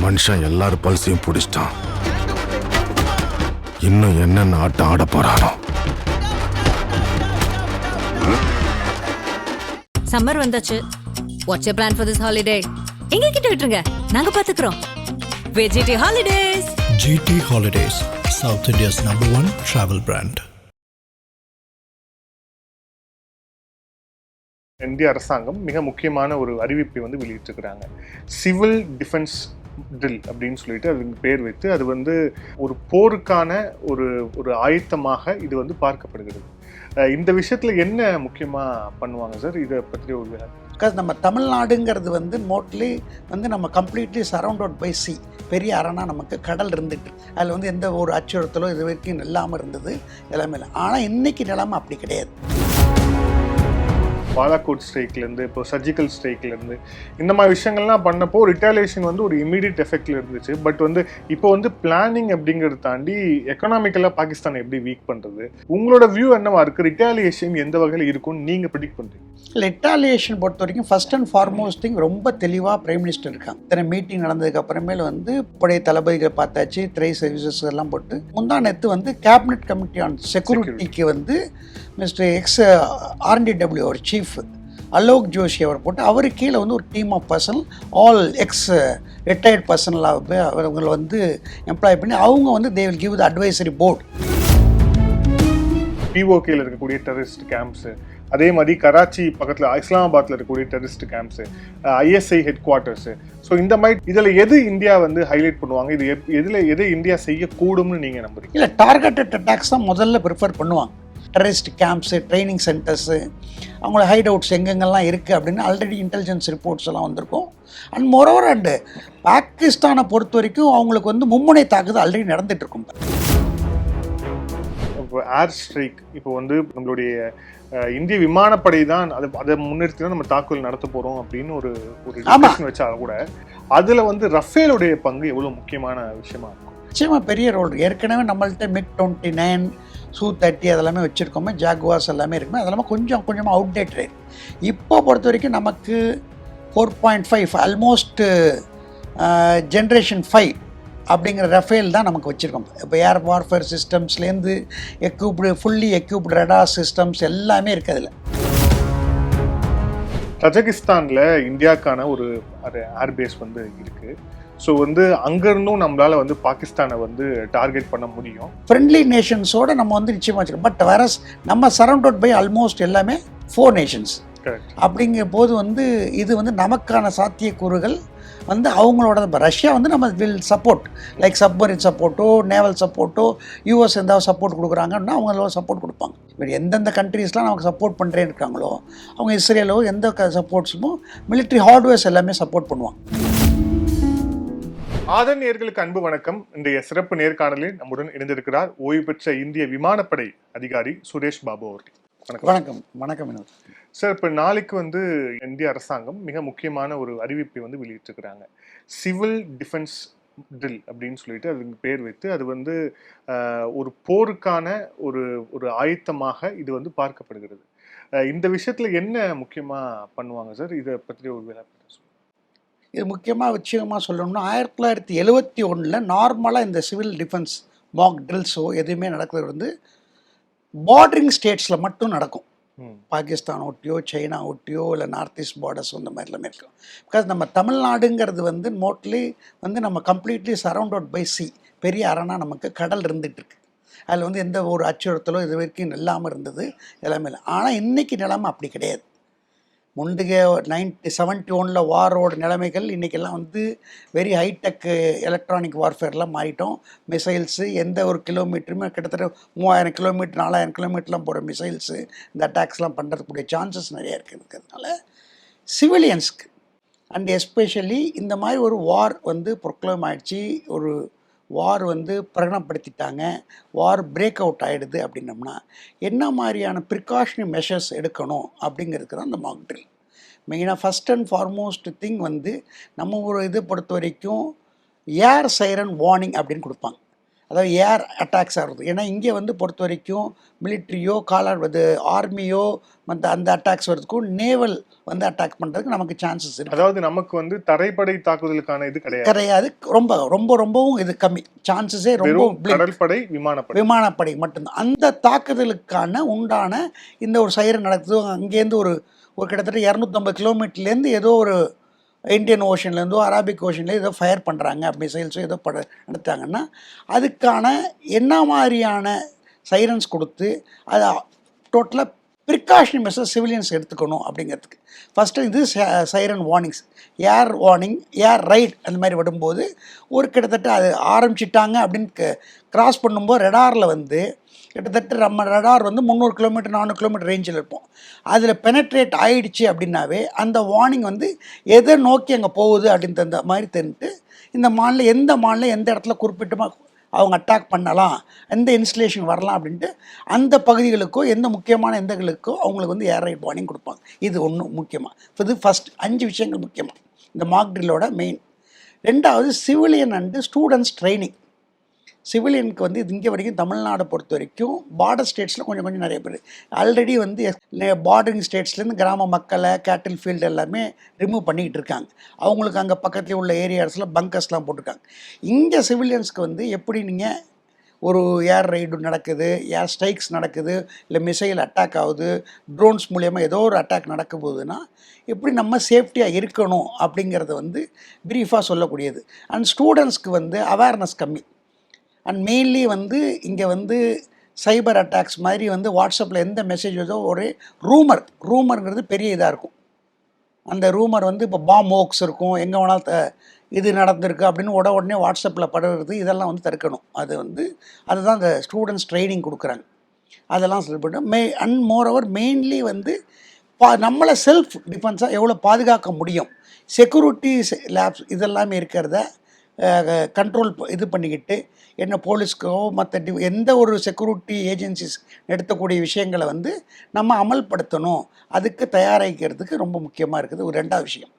மனுஷன் எல்லாரும் பல்சையும் பிடிச்சிட்டான். இன்னும் என்னென்ன ஆட்டம் ஆட போறானோ. சம்மர் வந்தாச்சு. What's your plan for this holiday? எங்க கிட்ட விட்டுருங்க, நாங்க பாத்துக்கிறோம். VGT Holidays. GT Holidays, South India's #1 travel brand. இந்திய அரசாங்கம் மிக முக்கியமான ஒரு அறிவிப்பை வந்து வெளியிட்டிருக்கிறாங்க. சிவில் டிஃபென்ஸ் ட்ரில் அப்படின்னு சொல்லிட்டு அதுக்கு பேர் வைத்து அது வந்து ஒரு போருக்கான ஒரு ஒரு ஆயத்தமாக இது வந்து பார்க்கப்படுகிறது. இந்த விஷயத்துல என்ன முக்கியமா பண்ணுவாங்க சார்? இதை பற்றி ஒரு பிகாஸ் நம்ம தமிழ்நாடுங்கிறது வந்து மோட்லி வந்து நம்ம கம்ப்ளீட்லி சரௌண்டட் பை சி. பெரிய அரணா நமக்கு கடல் இருந்துட்டு அதில் வந்து எந்த ஒரு அச்சுறுத்தலோ இது வரைக்கும் இல்லாமல் இருந்தது எல்லாமே இல்லை. ஆனால் இன்னைக்கு நிலைமை அப்படி கிடையாது. பாலாகோட் ஸ்ட்ரைக்லேருந்து இப்போ சர்ஜிக்கல் ஸ்ட்ரைக்லேருந்து இந்த மாதிரி விஷயங்கள்லாம் பண்ணப்போ ரிட்டாலியேஷன் வந்து ஒரு இமீடியட் எஃபெக்டில் இருந்துச்சு. பட் வந்து இப்போ வந்து பிளானிங் அப்படிங்கிறத தாண்டி எக்கனாமிக்கலாக பாகிஸ்தானை எப்படி வீக் பண்ணுறது, உங்களோட வியூ என்னவா இருக்குது? ரிட்டாலியேஷன் எந்த வகையில் இருக்கும்னு நீங்கள் ப்ரிடிக்ட் பண்ணுறீங்க? ரிட்டாலியேஷன் பொறுத்த வரைக்கும் ஃபர்ஸ்ட் அண்ட் ஃபார்மோஸ்ட் திங் ரொம்ப தெளிவாக பிரைம் மினிஸ்டர் இருக்காங்க. இத்தனை மீட்டிங் நடந்ததுக்கு அப்புறமேல வந்து பழைய தளபதிகளை பார்த்தாச்சு, திரை சர்வீசஸ் எல்லாம் போட்டு முந்தா நேற்று வந்து கேபினட் கமிட்டி ஆன் செக்யூரிட்டிக்கு வந்து மிஸ்டர் RNDW அவர் சீஃப் அலோக் ஜோஷி அவர் போட்டு அவர் கீழே வந்து ஒரு team of person all retired பர்சனலாக அவங்களை வந்து எம்ப்ளாய் பண்ணி அவங்க வந்து they will give the advisory board. POKல இருக்கக்கூடிய டெரரிஸ்ட் கேம்ப்ஸு, அதே மாதிரி கராச்சி பக்கத்தில் இஸ்லாமாபாத்தில் இருக்கக்கூடிய terrorist camps, ISI headquarters. So இந்த மாதிரி இதில் எது இந்தியா வந்து ஹைலைட் பண்ணுவாங்க? இது எது இந்தியா செய்யக்கூடும்னு நீங்கள் நம்புறீங்க? இல்லை, டார்கெட்டட் அட்டாக்ஸ் தான் முதல்ல ப்ரிஃபர் பண்ணுவாங்க. டெரரிஸ்ட் கேம்ப்ஸு, ட்ரைனிங் சென்டர்ஸு, அவங்கள ஹைட் அவுட்ஸ் எங்கெங்கெல்லாம் இருக்குது அப்படின்னு ஆல்ரெடி இன்டெலிஜென்ஸ் ரிப்போர்ட்ஸ் எல்லாம் வந்திருக்கும். அண்ட் மோரோவர் அண்டு பாகிஸ்தானை பொறுத்த வரைக்கும் அவங்களுக்கு வந்து மும்முனை தாக்குதல் ஆல்ரெடி நடந்துட்டு இருக்கும். இப்போ ஏர் ஸ்ட்ரைக் இப்போ வந்து நம்மளுடைய இந்திய விமானப்படை தான் அதை முன்னிறுத்தி தான் நம்ம தாக்குதல் நடத்த போகிறோம் அப்படின்னு ஒரு டிஸ்கஷன் வச்சாலும் கூட அதில் வந்து ரஃபேலுடைய பங்கு எவ்வளோ முக்கியமான விஷயமா இருக்கும்? நிச்சயமாக பெரிய ரோல். ஏற்கனவே நம்மள்ட்ட MiG-29 Su-30 அதெல்லாமே வச்சுருக்கோமே, ஜாகுவார்ஸ் எல்லாமே இருக்குமே, அதெல்லாமே கொஞ்சமாக அவுடேட்டட். இப்போ பொறுத்த வரைக்கும் நமக்கு 4.5 ஆல்மோஸ்ட் ஜென்ரேஷன் 5 அப்படிங்கிற ரஃபேல் தான் நமக்கு வச்சுருக்கோம். இப்போ ஏர் வார்ஃபேர் சிஸ்டம்ஸ்லேருந்து ஃபுல்லி எக்யூப்டு ரடார் சிஸ்டம்ஸ் எல்லாமே இருக்குது அதில். கஜகிஸ்தானில் இந்தியாவுக்கான ஒரு ஏர்பேஸ் வந்து இருக்குது. ஸோ வந்து அங்கேருந்தும் நம்மளால் வந்து பாகிஸ்தானை வந்து டார்கெட் பண்ண முடியும். ஃப்ரெண்ட்லி நேஷன்ஸோடு நம்ம வந்து நிச்சயமாக வச்சுருக்கோம். பட் வேற நம்ம சரௌண்டட் பை ஆல்மோஸ்ட் எல்லாமே 4 நேஷன்ஸ். அப்படிங்கிற போது வந்து இது வந்து நமக்கான சாத்தியக்கூறுகள் வந்து அவங்களோட ரஷ்யா வந்து நம்ம வில் சப்போர்ட் லைக் சப்மரின் சப்போர்ட்டோ நேவல் சப்போர்ட்டோ US எந்தாவது சப்போர்ட் கொடுக்குறாங்கன்னா அவங்களோட சப்போர்ட் கொடுப்பாங்க. இப்போ எந்தெந்த கண்ட்ரீஸ்லாம் நமக்கு சப்போர்ட் பண்ணுறேன்னு இருக்காங்களோ அவங்க இஸ்ரேலோ எந்த சப்போர்ட்ஸுமோ மிலிட்ரி ஹார்ட்வேர்ஸ் எல்லாமே சப்போர்ட் பண்ணுவாங்க. ஆதன் நேயர்களுக்கு அன்பு வணக்கம். இன்றைய சிறப்பு நேர்காணலில் நம்முடன் இணைந்திருக்கிறார் ஓய்வு பெற்ற இந்திய விமானப்படை அதிகாரி சுரேஷ் பாபு அவர்கள். வணக்கம் வினோத் சார். இப்போ நாளைக்கு வந்து இந்திய அரசாங்கம் மிக முக்கியமான ஒரு அறிவிப்பை வந்து வெளியிட்டிருக்கிறாங்க. சிவில் டிஃபென்ஸ் ட்ரில் அப்படின்னு சொல்லிட்டு அதுக்கு பேர் வைத்து அது வந்து ஒரு போருக்கான ஒரு ஒரு ஆயத்தமாக இது வந்து பார்க்கப்படுகிறது. இந்த விஷயத்துல என்ன முக்கியமா பண்ணுவாங்க சார்? இதை பற்றி ஒரு விளக்கம். இது முக்கியமாக சொல்லணும்னா 1971 நார்மலாக இந்த சிவில் டிஃபென்ஸ் மாக் ட்ரில்ஸோ எதுவுமே நடக்கிறது வந்து பார்டரிங் ஸ்டேட்ஸில் மட்டும் நடக்கும். பாகிஸ்தான் ஒட்டியோ சைனா ஒட்டியோ இல்லை நார்த் ஈஸ்ட் பார்டர்ஸ் இந்த மாதிரிலாமே இருக்கும். பிகாஸ் நம்ம தமிழ்நாடுங்கிறது வந்து மோட்லி வந்து நம்ம கம்ப்ளீட்லி சரௌண்டட் பை சி. பெரிய அரணா நமக்கு கடல் இருந்துகிட்ருக்கு. அதில் வந்து எந்த ஒரு அச்சுறுத்தலோ இது வரைக்கும் இல்லாமல் இருந்தது எல்லாமே இல்லை. ஆனால் இன்றைக்கி நிலைமை அப்படி கிடையாது. முந்தைய 1971 வாரோட நிலைமைகள் இன்றைக்கெல்லாம் வந்து வெரி ஹைடெக் எலக்ட்ரானிக் வார்ஃபேர்லாம் மாறிட்டோம். மிசைல்ஸு எந்த ஒரு கிலோமீட்டருமே கிட்டத்தட்ட 3000 கிலோமீட்டர் 4000 கிலோமீட்டர்லாம் போகிற மிசைல்ஸு இந்த அட்டாக்ஸ்லாம் பண்ணுறதுக்கூடிய சான்சஸ் நிறையா இருக்கிறதுனால சிவிலியன்ஸ்க்கு அண்ட் எஸ்பெஷலி இந்த மாதிரி ஒரு வார் வந்து ப்ரொக்ளைம் ஆகிடுச்சு, ஒரு வார் வந்து பிரகடனப்படுத்திட்டாங்க, வார் பிரேக் அவுட் ஆகிடுது அப்படின்னம்னா என்ன மாதிரியான ப்ரிகாஷனரி மெஷர்ஸ் எடுக்கணும் அப்படிங்கிறதுக்கு தான் இந்த மாக் ட்ரில். மெயினாக ஃபஸ்ட் அண்ட் ஃபார்மோஸ்ட் திங் வந்து நம்ம ஒரு இதை பொறுத்த வரைக்கும் ஏர் சைரன் வார்னிங் அப்படின்னு கொடுப்பாங்க. அதாவது ஏர் அட்டாக்ஸ் ஆகுது. ஏன்னா இங்கே வந்து பொறுத்த வரைக்கும் மிலிட்ரியோ இது ஆர்மியோ மற்ற அந்த அட்டாக்ஸ் வர்றதுக்கும் நேவல் வந்து அட்டாக் பண்ணுறதுக்கு நமக்கு சான்சஸ் இருக்குது. அதாவது நமக்கு வந்து தரைப்படை தாக்குதலுக்கான இது கிடையாது. ரொம்பவும் இது கம்மி சான்சஸே, ரொம்ப கடற்படை விமானப்படை மட்டும்தான். அந்த தாக்குதலுக்கான உண்டான இந்த ஒரு சைரன் நடக்குது. அங்கேருந்து ஒரு கிட்டத்தட்ட 250 கிலோமீட்டர்லேருந்து ஏதோ ஒரு இந்தியன் ஓஷன்லேருந்தோ அராபிக் ஓஷன்லேயோ ஏதோ ஃபயர் பண்ணுறாங்க, மிசைல்ஸோ ஏதோ நடத்தாங்கன்னா அதுக்கான என்ன மாதிரியான சைரன்ஸ் கொடுத்து அதை டோட்டலாக ப்ரிகாஷனரி மெஷர்ஸ் சிவிலியன்ஸ் எடுத்துக்கணும் அப்படிங்கிறதுக்கு ஃபஸ்ட்டு இது சைரன் வார்னிங்ஸ். ஏர் வார்னிங், ஏர் ரைட் அந்த மாதிரி விடும்போது ஒரு கிட்டத்தட்ட அது ஆரம்பிச்சிட்டாங்க அப்படின்னு கிராஸ் பண்ணும்போது ரெடாரில் வந்து கிட்டத்தட்ட நம்ம ரடார் வந்து 300 கிலோமீட்டர் 400 கிலோமீட்டர் ரேஞ்சில் இருப்போம். அதில் பெனட்ரேட் ஆகிடுச்சு அப்படின்னாவே அந்த வார்னிங் வந்து எதை நோக்கி அங்கே போகுது அப்படின்னு தகுந்த மாதிரி தெரிஞ்சுட்டு இந்த மாநிலம் எந்த இடத்துல குறிப்பிட்டமாக அவங்க அட்டாக் பண்ணலாம், எந்த இன்ஸ்டலேஷன் வரலாம் அப்படின்ட்டு அந்த பகுதிகளுக்கோ எந்த முக்கியமான எந்தகளுக்கோ அவங்களுக்கு வந்து ஏர் ரைட் வார்னிங் கொடுப்பாங்க. இது ஒன்று முக்கியமாக. இது ஃபஸ்ட் 5 விஷயங்கள் முக்கியமாக இந்த மாக் ட்ரில்லோட மெயின். ரெண்டாவது சிவிலியன் அண்டு ஸ்டூடெண்ட்ஸ் ட்ரைனிங். சிவிலியனுக்கு வந்து இங்கே வரைக்கும் தமிழ்நாடை பொறுத்த வரைக்கும் பார்டர் ஸ்டேட்ஸில் கொஞ்சம் நிறைய பேர் ஆல்ரெடி வந்து பார்டரிங் ஸ்டேட்ஸ்லேருந்து கிராம மக்களை கேட்டில் ஃபீல்டு எல்லாமே ரிமூவ் பண்ணிக்கிட்டு இருக்காங்க. அவங்களுக்கு அங்கே பக்கத்தில் உள்ள ஏரியாஸில் பங்கர்ஸ்லாம் போட்டிருக்காங்க. இங்கே சிவிலியன்ஸ்க்கு வந்து எப்படி நீங்கள் ஒரு ஏர் ரைடு நடக்குது, ஏர் ஸ்ட்ரைக்ஸ் நடக்குது, இல்லை மிசைல் அட்டாக் ஆகுது, ட்ரோன்ஸ் மூலியமாக ஏதோ ஒரு அட்டாக் நடக்க போகுதுன்னா எப்படி நம்ம சேஃப்டியாக இருக்கணும் அப்படிங்கிறத வந்து ப்ரீஃபாக சொல்லக்கூடியது. அண்ட் ஸ்டூடெண்ட்ஸ்க்கு வந்து அவேர்னஸ் கம்மி. அண்ட் மெயின்லி வந்து இங்கே வந்து சைபர் அட்டாக்ஸ் மாதிரி வந்து வாட்ஸ்அப்பில் எந்த மெசேஜ் வருதோ ஒரு ரூமருங்கிறது பெரிய இதாக இருக்கும். அந்த ரூமர் வந்து இப்போ பாம் ஹோக்ஸ் இருக்கும், எங்கே வேணாலும் இது நடந்திருக்கு அப்படின்னு உடனே வாட்ஸ்அப்பில் படுறது, இதெல்லாம் வந்து தடுக்கணும். அதுதான் அந்த ஸ்டூடெண்ட்ஸ் ட்ரைனிங் கொடுக்குறாங்க. அதெல்லாம் சொல்லப்பட்டு அண்ட் மோரோவர் மெயின்லி வந்து நம்மளை செல்ஃப் டிஃபென்ஸாக எவ்வளோ பாதுகாக்க முடியும், செக்யூரிட்டி லேப்ஸ் இதெல்லாமே இருக்கிறத கண்ட்ரோல் இது பண்ணிக்கிட்டு என்ன போலீஸ்க்கோ மற்ற எந்த ஒரு செக்யூரிட்டி ஏஜென்சிஸ் எடுத்தக்கூடிய விஷயங்களை வந்து நம்ம அமல்படுத்தணும். அதுக்கு தயாரிக்கிறதுக்கு ரொம்ப முக்கியமாக இருக்குது ஒரு ரெண்டாவது விஷயம்.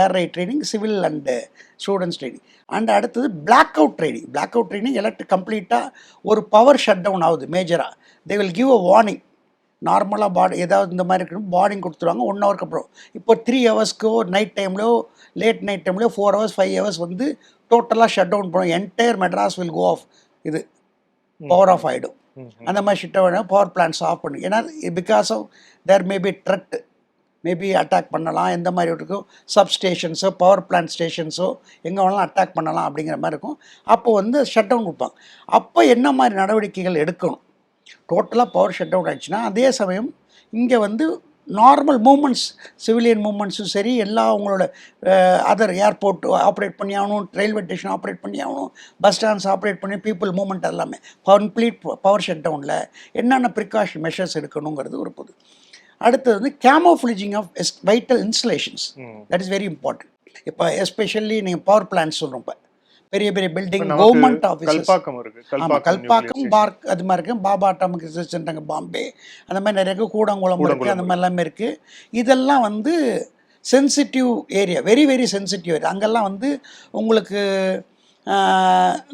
Air raid training, civil and students training. And அடுத்தது பிளாக் அவுட் ட்ரைனிங். கம்ப்ளீட்டாக ஒரு பவர் ஷட் டவுன் ஆகுது மேஜராக. They will give a warning. நார்மலாக ஏதாவது இந்த மாதிரி இருக்கணும், வார்னிங் கொடுத்துருவாங்க 1 ஹவருக்கு அப்புறம். இப்போ 3 ஹவர்ஸ்க்கோ லேட் நைட் டைம்லையோ 4 ஹவர்ஸ் 5 ஹவர்ஸ் வந்து டோட்டலாக ஷட் டவுன் பண்ணுவோம். Entire Madras will go off, இது பவர் ஆஃப் ஆகிடும். அந்த மாதிரி shut down power plans off பண்ணு. ஏன்னா because of their maybe threat, maybe attack பண்ணலாம். எந்த மாதிரி இருக்கும், சப்ஸ்டேஷன்ஸோ பவர் பிளான்ட் ஸ்டேஷன்ஸோ எங்கே வேணாலும் அட்டாக் பண்ணலாம் அப்படிங்கிற மாதிரி இருக்கும். அப்போ வந்து ஷட் டவுன் கொடுப்பாங்க. அப்போ என்ன மாதிரி நடவடிக்கைகள் எடுக்கணும்? டோட்டலாக பவர் ஷட் டவுன் ஆகிடுச்சுன்னா அதே சமயம் இங்கே வந்து நார்மல் மூமெண்ட்ஸ், சிவிலியன் மூமெண்ட்ஸும் சரி, எல்லா அவங்களோட அதர் ஏர்போர்ட் ஆப்ரேட் பண்ணி ஆகணும், ரயில்வே ஸ்டேஷன் ஆப்ரேட் பண்ணி ஆகணும், பஸ் ஸ்டாண்ட்ஸ் ஆப்ரேட் பண்ணி, பீப்புள் மூமெண்ட் எல்லாமே கம்ப்ளீட் பவர் ஷட் டவுனில் என்னென்ன ப்ரிகாஷன் மெஷர்ஸ் எடுக்கணுங்கிறது ஒரு பொது. அடுத்தது வந்து camouflaging of vital installations. That is very important. இப்போ எஸ்பெஷல்லி நீங்கள் பவர் பிளான்ஸ் சொல்கிறோம். இப்போ பெரிய building, government offices, Kalpakkam, park அது மாதிரி இருக்குது. Bhabha atomic research centre Bombay, அந்த மாதிரி நிறைய இருக்குது. கூடங்குளம் இருக்குது, அந்த மாதிரி எல்லாமே இருக்குது. இதெல்லாம் வந்து sensitive area, very very sensitive area. அங்கெல்லாம் வந்து உங்களுக்கு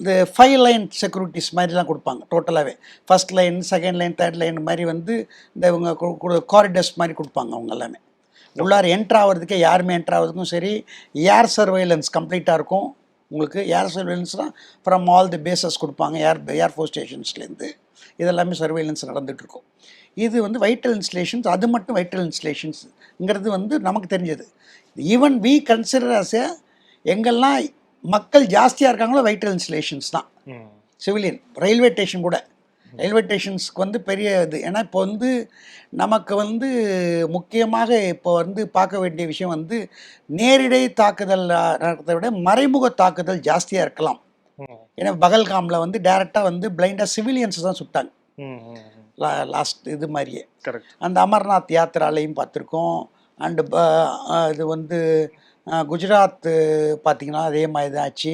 இந்த 5 லைன் செக்யூரிட்டிஸ் மாதிரிலாம் கொடுப்பாங்க. டோட்டலாகவே first line, second line, third line மாதிரி வந்து இந்த இவங்க காரிடர்ஸ் மாதிரி கொடுப்பாங்க. அவங்க எல்லாமே உள்ளார என்ட்ரு ஆகிறதுக்கே, யாருமே என்ட்ரு ஆகிறதுக்கும் சரி. ஏர் சர்வைலன்ஸ் கம்ப்ளீட்டாக இருக்கும். உங்களுக்கு ஏர் சர்வைலன்ஸ்லாம் ஃப்ரம் ஆல் தி பேசஸ் கொடுப்பாங்க, ஏர்ஃபோர்ஸ் ஸ்டேஷன்ஸ்லேருந்து. இதெல்லாமே சர்வைலன்ஸ் நடந்துகிட்ருக்கும். இது வந்து வைட்டல் இன்ஸ்டலேஷன்ஸ். அது மட்டும் வைட்டல் இன்ஸ்டலேஷன்ஸுங்கிறது வந்து நமக்கு தெரிஞ்சது. ஈவன் வி கன்சிடர் அஸ் எங்கெல்லாம் மக்கள் ஜாஸ்தியாக இருக்காங்களோ வைட்டல் இன்ஸ்டலேஷன்ஸ் தான். சிவிலியன் ரயில்வே ஸ்டேஷன் கூட, ரயில்வே ஸ்டேஷன்ஸ்க்கு வந்து பெரிய இது. ஏன்னா இப்போ வந்து நமக்கு வந்து முக்கியமாக இப்போ வந்து பார்க்க வேண்டிய விஷயம் வந்து நேரிடை தாக்குதல் நடக்கிறத விட மறைமுக தாக்குதல் ஜாஸ்தியாக இருக்கலாம். ஏன்னா பகல்காமில் வந்து டைரெக்டாக வந்து பிளைண்டாக சிவிலியன்ஸ் தான் சுட்டாங்க லாஸ்ட் இது மாதிரியே. அந்த அமர்நாத் யாத்திராலையும் பார்த்துருக்கோம். அண்டு இது வந்து குஜராத் பார்த்திங்கன்னா அதே மாதிரி தான் ஆச்சு.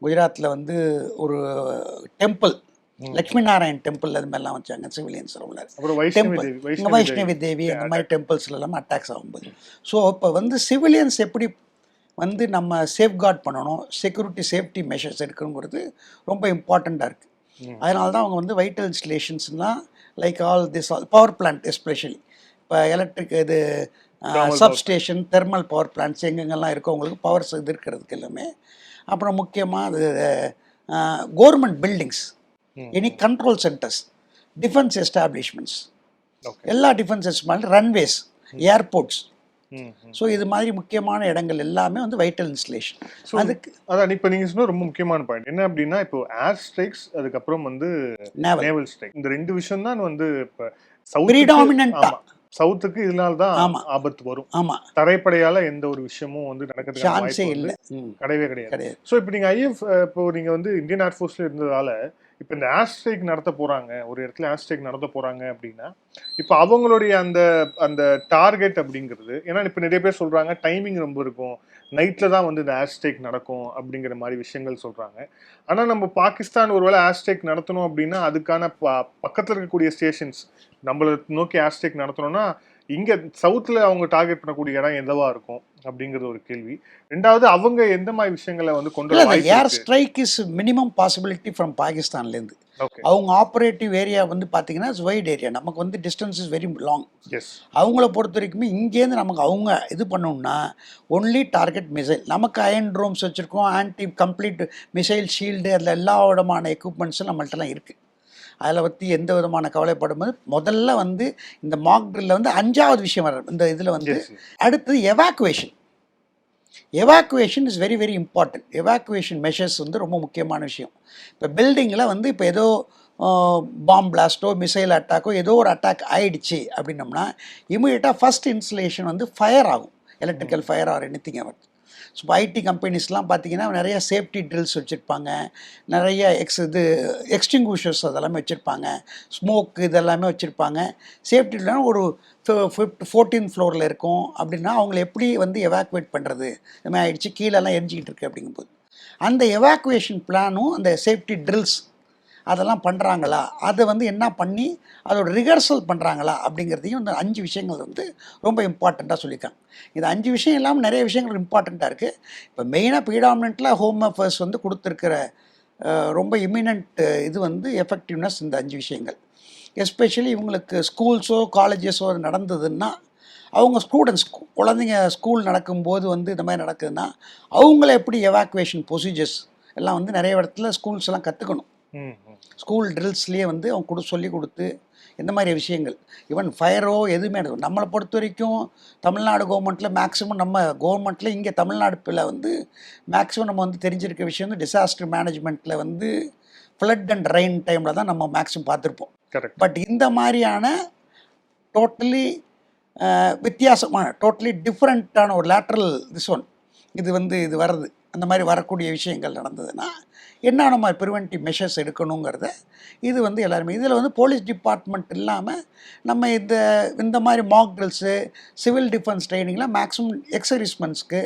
குஜராத்தில் வந்து ஒரு டெம்பிள், லக்ஷ்மி நாராயண் டெம்பிள், அது மாதிரிலாம் வச்சாங்க சிவிலியன்ஸ் உள்ளார். டெம்பிள் வைஷ்ணவி தேவி, அந்த மாதிரி டெம்பிள்ஸ்ல எல்லாம் அட்டாக்ஸ் ஆகும்போது. ஸோ இப்போ வந்து சிவிலியன்ஸ் எப்படி வந்து நம்ம சேஃப்கார்ட் பண்ணணும், செக்யூரிட்டி சேஃப்டி மெஷர்ஸ் எடுக்கணுங்கிறது ரொம்ப இம்பார்ட்டண்ட்டாக இருக்குது. அதனால தான் அவங்க வந்து வைட்டல் இன்ஸ்டலேஷன்ஸ்லாம் like all this power plant especially இப்போ எலக்ட்ரிக் இது சப்ஸ்டேஷன் தெர்மல் பவர் பிளான்ட்ஸ் எங்கெங்கெல்லாம் இருக்கோ அவங்களுக்கு பவர்ஸ் இது இருக்கிறதுக்கு எல்லாமே. அப்புறம் முக்கியமாக அது government buildings, any control centres, defence establishments, எல்லா defence establishment, runways, airports. So இது மாதிரி முக்கியமான இடங்கள் எல்லாமே வந்து வைட்டல் இன்ஸ்டலேஷன். அதுக்கு அதான் இப்போ நீங்கள் சொன்ன ரொம்ப முக்கியமான பாயிண்ட் என்ன அப்படின்னா, இப்போ ஏர் ஸ்ட்ரைக்ஸ் அதுக்கப்புறம் வந்து நேவல் ஸ்ட்ரைக், இந்த 2 விஷயம் தான் வந்து இப்போ சவுத்துக்கு இதனால தான் ஆபத்து வரும். ஆமாம், தரைப்படையால எந்த ஒரு விஷயமும் வந்து நடக்கிறதுக்கு சான்ஸே இல்லை, கிடையவே கிடையாது. ஸோ இப்போ நீங்கள் இப்போ நீங்கள் வந்து இந்தியன் ஏர்ஃபோர்ஸில் இருந்ததால இப்போ இந்த ஏர் ஸ்ட்ரைக் நடத்த போகிறாங்க, ஒரு இடத்துல ஏர் ஸ்ட்ரைக் நடத்த போகிறாங்க அப்படின்னா இப்போ அவங்களுடைய அந்த அந்த டார்கெட் அப்படிங்கிறது, ஏன்னா இப்போ நிறைய பேர் சொல்கிறாங்க டைமிங் ரொம்ப இருக்கும், நைட்டில் தான் வந்து இந்த ஏர் ஸ்ட்ரைக் நடக்கும் அப்படிங்கிற மாதிரி விஷயங்கள் சொல்கிறாங்க. ஆனால் நம்ம பாகிஸ்தான் ஒருவேளை ஏர் ஸ்ட்ரைக் நடத்தணும் அப்படின்னா அதுக்கான பக்கத்தில் இருக்கக்கூடிய ஸ்டேஷன்ஸ் நம்மளை நோக்கி ஏர் ஸ்ட்ரைக் நடத்தணும்னா இங்கே சவுத்தில் அவங்க டார்கெட் பண்ணக்கூடிய இடம் எதுவா இருக்கும் அப்படிங்கிறது ஒரு கேள்வி. ரெண்டாவது அவங்க எந்த மாதிரி விஷயங்களை வந்து கொண்டு air strike is minimum possibility from பாகிஸ்தான்லேருந்து. அவங்க ஆப்ரேட்டிவ் ஏரியா வந்து பார்த்தீங்கன்னா வைட் ஏரியா, நமக்கு வந்து டிஸ்டன்ஸ் இஸ் வெரி லாங். அவங்கள பொறுத்த வரைக்குமே இங்கேருந்து நமக்கு அவங்க இது பண்ணோம்னா ஒன்லி டார்கெட் மிசைல், நமக்கு அயன் ட்ரோம்ஸ் வச்சுருக்கோம், ஆன்டி கம்ப்ளீட் மிசைல் ஷீல்டு, அதில் எல்லா விதமான எக்யூப்மெண்ட்ஸும் நம்மள்ட்டலாம் இருக்குது. அதில் பற்றி எந்த விதமான கவலைப்படும்போது முதல்ல வந்து இந்த மாக் ட்ரில்ல வந்து 5வது விஷயம் வர இந்த இதில் வந்து அடுத்தது evacuation is very very important. Evacuation measures வந்து ரொம்ப முக்கியமான விஷயம். இப்போ பில்டிங்கில் வந்து இப்போ ஏதோ பாம் பிளாஸ்ட்டோ மிசைல் அட்டாக்கோ ஏதோ ஒரு அட்டாக் ஆயிடுச்சு அப்படின்னோம்னா இமீடியட்டாக ஃபஸ்ட் இன்ஸ்டலேஷன் வந்து ஃபயர் ஆகும், electrical fire or anything ever. So இப்போ ஐடி கம்பெனிஸ்லாம் பார்த்தீங்கன்னா நிறைய சேஃப்டி ட்ரில்ஸ் வச்சுருப்பாங்க, நிறைய எக்ஸ்டிங்யூஷர்ஸ் அதெல்லாமே வச்சுருப்பாங்க, ஸ்மோக் இதெல்லாமே வச்சுருப்பாங்க. சேஃப்டி ட்ரில் ஒரு 14th ஃப்ளோரில் இருக்கும் அப்படின்னா அவங்கள எப்படி வந்து எவாக்குவேட் பண்ணுறது, இது மாதிரி ஆகிடுச்சு கீழெல்லாம் எரிஞ்சிக்கிட்டு இருக்குது அப்படிங்கும்போது அந்த எவாக்குவேஷன் பிளானும் அந்த சேஃப்டி ட்ரில்ஸ் அதெல்லாம் பண்ணுறாங்களா, அதை வந்து என்ன பண்ணி அதோட ரிஹர்சல் பண்ணுறாங்களா அப்படிங்கிறதையும் இந்த 5 விஷயங்கள் வந்து ரொம்ப இம்பார்ட்டண்ட்டாக சொல்லியிருக்காங்க. இந்த 5 விஷயம் இல்லாமல் நிறைய விஷயங்கள் இம்பார்ட்டண்ட்டாக இருக்குது. இப்போ மெயினாக ப்ரீடாமினெண்ட்டில் ஹோம் அஃபேர்ஸ் வந்து கொடுத்துருக்கிற ரொம்ப இமினன்ட் இது வந்து எஃபெக்டிவ்னஸ் இந்த 5 விஷயங்கள். எஸ்பெஷலி இவங்களுக்கு ஸ்கூல்ஸோ காலேஜஸோ நடந்ததுன்னா அவங்க ஸ்டூடெண்ட்ஸ் குழந்தைங்க ஸ்கூல் நடக்கும்போது வந்து இந்த மாதிரி நடக்குதுன்னா அவங்கள எப்படி எவாக்குவேஷன் ப்ரொசீஜர்ஸ் எல்லாம் வந்து நிறைய இடத்துல ஸ்கூல்ஸ் எல்லாம் கற்றுக்கணும். ஸ்கூல் ட்ரில்ஸ்லேயே வந்து அவங்க சொல்லி கொடுத்து இந்த மாதிரி விஷயங்கள், ஈவன் ஃபயரோ எதுவுமே நம்மளை பொறுத்த வரைக்கும் தமிழ்நாடு கவர்மெண்ட்டில் மேக்ஸிமம் நம்ம கவர்மெண்ட்டில் இங்கே தமிழ்நாடுல வந்து மேக்ஸிமம் நம்ம வந்து தெரிஞ்சிருக்க விஷயம் வந்து டிசாஸ்டர் மேனேஜ்மெண்ட்டில் வந்து ஃப்ளட் அண்ட் ரெயின் டைமில் தான் நம்ம மேக்ஸிமம் பார்த்துருப்போம். பட் இந்த மாதிரியான டோட்டலி வித்தியாசமான டோட்டலி டிஃப்ரெண்ட்டான ஒரு லேட்ரல் இது வந்து இது வருது, அந்த மாதிரி வரக்கூடிய விஷயங்கள் நடந்ததுன்னா என்னென்ன மாதிரி ப்ரிவென்டிவ் மெஷர்ஸ் எடுக்கணுங்கிறத இது வந்து எல்லாருமே இதில் வந்து போலீஸ் டிபார்ட்மெண்ட் இல்லாமல் நம்ம இந்த மாதிரி மாக் ட்ரில்ஸு சிவில் டிஃபென்ஸ் ட்ரைனிங்லாம் மேக்ஸிமம் எக்ஸர்விஸ்மென்ட்ஸ்க்கு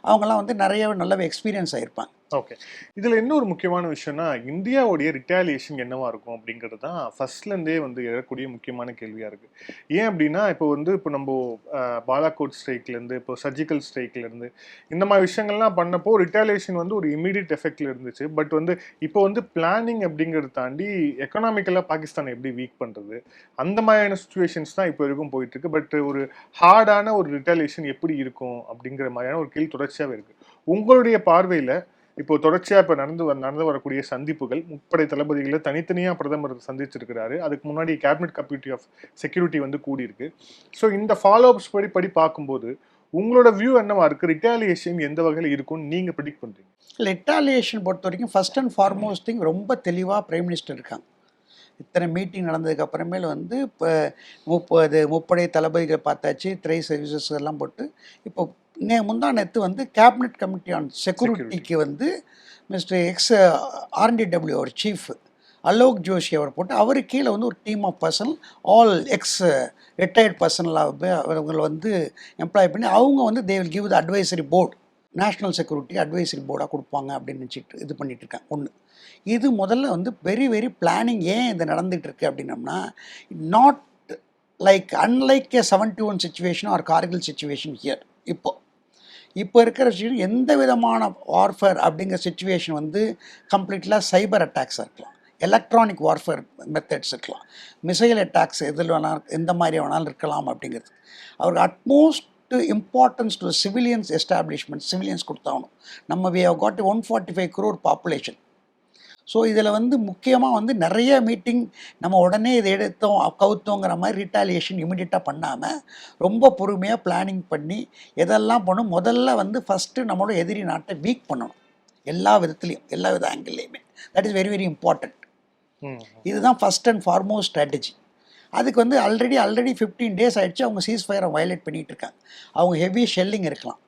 அவங்கெல்லாம் வந்து நல்லாவே எக்ஸ்பீரியன்ஸ் ஆகிருப்பாங்க. ஓகே, இதில் இன்னொரு முக்கியமான விஷயம்னா இந்தியாவுடைய ரிட்டாலியேஷன் என்னவா இருக்கும் அப்படிங்கிறது தான் ஃபர்ஸ்ட்லேருந்தே வந்து எழக்கூடிய முக்கியமான கேள்வியாக இருக்குது. ஏன் அப்படின்னா இப்போ நம்ம பாலாகோட் ஸ்ட்ரைக்லேருந்து இப்போ சர்ஜிக்கல் ஸ்ட்ரைக்லேருந்து இந்த மாதிரி விஷயங்கள்லாம் பண்ணப்போ ரிட்டாலியேஷன் வந்து ஒரு இமீடியட் எஃபெக்டில் இருந்துச்சு. பட் வந்து இப்போ வந்து பிளானிங் அப்படிங்கிறத தாண்டி எக்கனாமிக்கலாக பாகிஸ்தானை எப்படி வீக் பண்ணுறது அந்த மாதிரியான சுச்சுவேஷன்ஸ் தான் இப்போ வரைக்கும் போயிட்டுருக்கு. பட் ஒரு ஹார்டான ஒரு ரிட்டாலியேஷன் எப்படி இருக்கும் அப்படிங்கிற மாதிரியான ஒரு கேள்வி தொடர்ச்சியாகவே இருக்குது. உங்களுடைய பார்வையில் இப்போ தொடர்ச்சியாக இப்போ நடந்து வரக்கூடிய சந்திப்புகள், முப்படை தளபதிகளை தனித்தனியாக பிரதமர் சந்திச்சிருக்கிறாரு. அதுக்கு முன்னாடி கேபினட் கமிட்டி ஆஃப் செக்யூரிட்டி வந்து கூடியிருக்கு. ஸோ இந்த ஃபாலோஅப்ஸ் படி பார்க்கும்போது உங்களோட வியூ என்னவா இருக்குது? ரிட்டாலியேஷன் எந்த வகையில் இருக்கும்னு நீங்கள் ப்ரெடிக்ட் பண்ணுறீங்க? ரிட்டாலியேஷன் பொறுத்த வரைக்கும் ஃபர்ஸ்ட் அண்ட் ஃபார்மோஸ்ட் திங் ரொம்ப தெளிவாக பிரைம் மினிஸ்டர் இருக்காங்க. இத்தனை மீட்டிங் நடந்ததுக்கு அப்புறமேல வந்து இப்போ முப்படை தளபதிகளை பார்த்தாச்சு, த்ரை சர்வீசஸ் எல்லாம் போட்டு இப்போ முந்தானத்து வந்து கேபினட் கமிட்டி ஆன் செக்யூரிட்டிக்கு வந்து மிஸ்டர் RNDW அவர் சீஃப் அலோக் ஜோஷி அவர் போட்டு அவர் கீழே வந்து ஒரு team of person all retired பர்சனலாக அவங்களை வந்து எம்ப்ளாய் பண்ணி அவங்க வந்து they will give the advisory board, national security advisory போர்டாக கொடுப்பாங்க அப்படின்னு நினச்சிட்டு இது பண்ணிகிட்டு இருக்காங்க. ஒன்று இது முதல்ல வந்து வெரி வெரி பிளானிங். ஏன் இது நடந்துகிட்ருக்கு அப்படின்னம்னா not like unlike a 71 situation or Kargil situation here. இப்போ இப்போ இருக்கிற சுச்சுவேஷன் எந்த விதமான வார்ஃபேர் அப்படிங்கிற சுச்சுவேஷன் வந்து கம்ப்ளீட்லாக சைபர் அட்டாக்ஸாக இருக்கலாம், எலக்ட்ரானிக் வார்ஃபேர் மெத்தட்ஸ் இருக்கலாம், மிசைல் அட்டாக்ஸ் எதில் வேணாலும் எந்த மாதிரி வேணாலும் இருக்கலாம் அப்படிங்கிறது. அவருக்கு utmost importance to civilians establishment, civilians கொடுத்தாகணும். நம்ம we have got 145 crore population. So இதில் வந்து முக்கியமாக வந்து நிறைய மீட்டிங் நம்ம உடனே இதை எடுத்தோம் கவுத்தோங்கிற மாதிரி ரிட்டாலியேஷன் இமிடியட்டாக பண்ணாமல் ரொம்ப பொறுமையாக பிளானிங் பண்ணி எதெல்லாம் பண்ணணும். முதல்ல வந்து ஃபஸ்ட்டு நம்மளோட எதிரி நாட்டை வீக் பண்ணணும் எல்லா விதத்துலேயும், எல்லா வித ஆங்கிள்லேயுமே. That is very very important. இதுதான் ஃபஸ்ட் அண்ட் ஃபார்மோஸ்ட் ஸ்ட்ராட்டஜி. அதுக்கு வந்து ஆல்ரெடி 15 days ஆகிடுச்சு. அவங்க சீஸ்ஃபயரை வயலேட் பண்ணிகிட்டு இருக்காங்க. அவங்க ஹெவி ஷெல்லிங் இருக்கலாம்.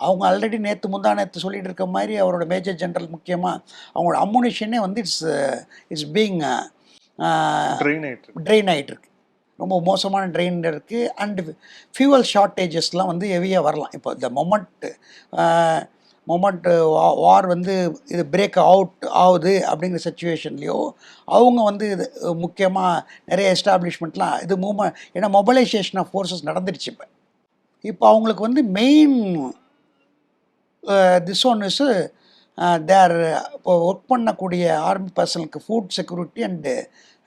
அவங்க ஆல்ரெடி நேற்று சொல்லிட்டு இருக்க மாதிரி அவரோட மேஜர் ஜெனரல் முக்கியமாக அவங்களோட அம்முனிஷனே வந்து இட்ஸ் பீங் ட்ரெயின் ஆகிட்டு இருக்கு. ரொம்ப மோசமான ட்ரெயின் இருக்குது. அண்டு ஃபியூவல் ஷார்ட்டேஜஸ்லாம் வந்து ஹெவியாக வரலாம். இப்போ இந்த மொமெண்ட் வார் வந்து இது பிரேக் அவுட் ஆகுது அப்படிங்கிற சுச்சுவேஷன்லேயோ அவங்க வந்து இது முக்கியமாக நிறைய எஸ்டாப்ளிஷ்மெண்ட்லாம் இது ஏன்னா மொபைலைசேஷன் ஆஃப் ஃபோர்ஸஸ் நடந்துருச்சு. இப்போ அவங்களுக்கு வந்து main this one is there இப்போ ஒர்க் பண்ணக்கூடிய ஆர்மி பர்சனுக்கு food security and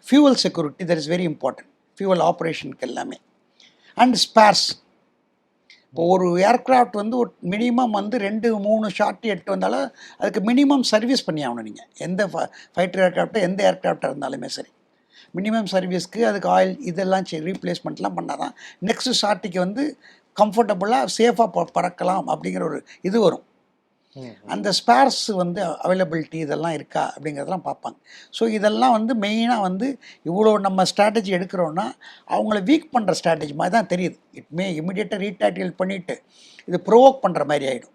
fuel security that is very important. Fuel ஆப்ரேஷனுக்கு எல்லாமே அண்ட் ஸ்பேர்ஸ். இப்போ ஒரு ஏர்க்ராஃப்ட் வந்து ஒரு மினிமம் வந்து 2-3 ஷார்ட் எட்டு வந்தாலும் அதுக்கு மினிமம் சர்வீஸ் பண்ணி ஆகணும். நீங்கள் எந்த ஃபைட்டர் ஏர்க்ராஃப்டோ எந்த ஏர்க்ராஃப்டாக இருந்தாலுமே சரி, மினிமம் சர்வீஸ்க்கு அதுக்கு ஆயில் இதெல்லாம் ரீப்ளேஸ்மெண்ட்லாம் பண்ணால் தான் நெக்ஸ்ட் ஷார்ட்டுக்கு வந்து கம்ஃபர்டபுளாக சேஃபாக பறக்கலாம் அப்படிங்கிற ஒரு இது வரும். அந்த ஸ்பேர்ஸ் வந்து அவைலபிலிட்டி இதெல்லாம் இருக்கா அப்படிங்கிறதெல்லாம் பார்ப்பாங்க. ஸோ இதெல்லாம் வந்து மெயினாக வந்து இவ்வளோ நம்ம ஸ்ட்ராட்டஜி எடுக்கிறோன்னா அவங்கள வீக் பண்ணுற ஸ்ட்ராட்டஜி மாதிரி தான் தெரியுது. இட்மே இமிடியேட்டாக ரீடாக்டிவேட் பண்ணிவிட்டு இது ப்ரோவோக் பண்ணுற மாதிரி ஆகிடும்.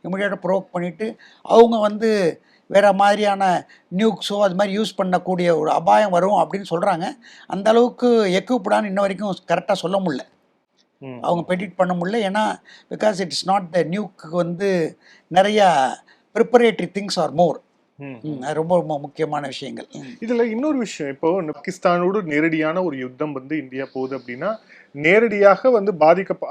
இமிடியேட்டாக ப்ரோவோக் பண்ணிவிட்டு அவங்க வந்து வேறு மாதிரியான நியூக்ஸோ அது மாதிரி யூஸ் பண்ணக்கூடிய ஒரு அபாயம் வரும் அப்படின்னு சொல்கிறாங்க. அந்த அளவுக்கு எக்யூப்டான்னு இன்ன வரைக்கும் கரெக்டாக சொல்ல முடியல, அவங்க ப்ரெடிக்ட் பண்ண முடியல. ஏன்னா பிகாஸ் இட்ஸ் நாட் த நியூக்கு வந்து நிறையா ப்ரிப்பரேட்டரி திங்ஸ் ஆர் மோர். ரொம்ப ரொம்ப முக்கியமான விஷயங்கள். இதுல இன்னொரு விஷயம், இப்போ பாகிஸ்தானோடு நேரடியான ஒரு யுத்தம் வந்து இந்தியா போகுது அப்படின்னா நேரடியாக வந்து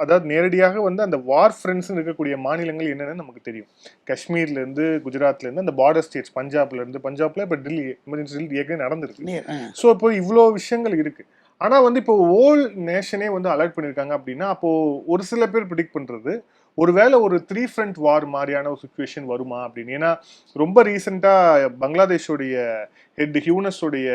அதாவது நேரடியாக வந்து அந்த வார் ஃப்ரெண்ட்ஸ் இருக்கக்கூடிய மாநிலங்கள் என்னென்னு நமக்கு தெரியும். காஷ்மீர்ல இருந்து குஜராத்ல இருந்து அந்த பார்டர் ஸ்டேட்ஸ், பஞ்சாப்ல இப்போ டெல்லி எமர்ஜென்சி ஏற்கனவே நடந்திருக்கு. ஸோ இப்போ இவ்வளோ விஷயங்கள் இருக்கு. ஆனால் வந்து இப்போ ஓல் நேஷனே வந்து அலர்ட் பண்ணியிருக்காங்க அப்படின்னா அப்போ ஒரு சில பேர் ப்ரிடிக்ட் பண்ணுறது ஒருவேளை ஒரு 3 front வார் மாதிரியான ஒரு சுச்சுவேஷன் வருமா அப்படின்னு. ஏன்னா ரொம்ப ரீசெண்டாக பங்களாதேஷோடைய ஹெட் ஹியூனஸோடைய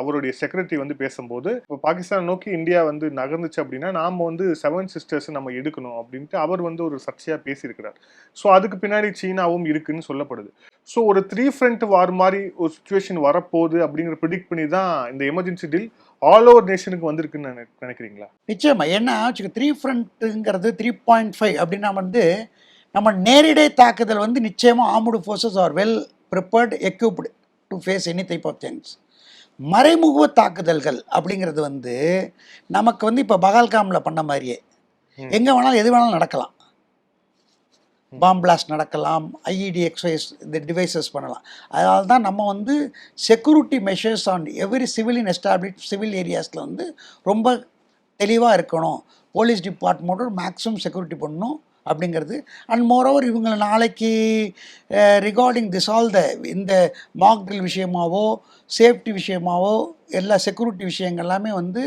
அவருடைய செக்ரட்டரி வந்து பேசும்போது இப்போ பாகிஸ்தான் நோக்கி இந்தியா வந்து நகர்ந்துச்சு அப்படின்னா நாம் வந்து 7 sisters நம்ம எடுக்கணும் அப்படின்ட்டு அவர் வந்து ஒரு சர்ச்சையாக பேசியிருக்கிறார். ஸோ அதுக்கு பின்னாடி சீனாவும் இருக்குன்னு சொல்லப்படுது. ஸோ ஒரு 3 front வார் மாதிரி ஒரு சுச்சுவேஷன் வரப்போகுது அப்படிங்கிற ப்ரிடிக்ட் பண்ணி தான் இந்த எமர்ஜென்சி டீல் ஆல் ஓவர் நேஷனுக்கு வந்திருக்குன்னு நினைக்கிறீங்களா? நிச்சயமா. ஏன்னா 3 frontங்கிறது 3.5 அப்படின்னா வந்து நம்ம நேரடி தாக்குதல் வந்து நிச்சயமாக armed forces are well prepared equipped to face any type of things. மறைமுக தாக்குதல்கள் அப்படிங்கிறது வந்து நமக்கு வந்து இப்போ பகல்காமில் பண்ண மாதிரியே எங்கே வேணாலும் எது வேணாலும் நடக்கலாம். பாம் பிளாஸ்ட் நடக்கலாம், ஐஇடி எக்ஸைஸ் இந்த டிவைசஸ் பண்ணலாம். அதனால தான் நம்ம வந்து security measures on every civilian establish civil ஏரியாஸில் வந்து ரொம்ப தெளிவாக இருக்கணும். போலீஸ் டிபார்ட்மெண்ட்டோட மேக்ஸிமம் செக்யூரிட்டி பண்ணணும் அப்படிங்கிறது. அண்ட் மோரோவர் இவங்களை நாளைக்கு ரிகார்டிங் திஸ் ஆல் இந்த மாக் ட்ரில் விஷயமாவோ சேஃப்டி விஷயமாவோ எல்லா செக்யூரிட்டி விஷயங்கள் எல்லாமே வந்து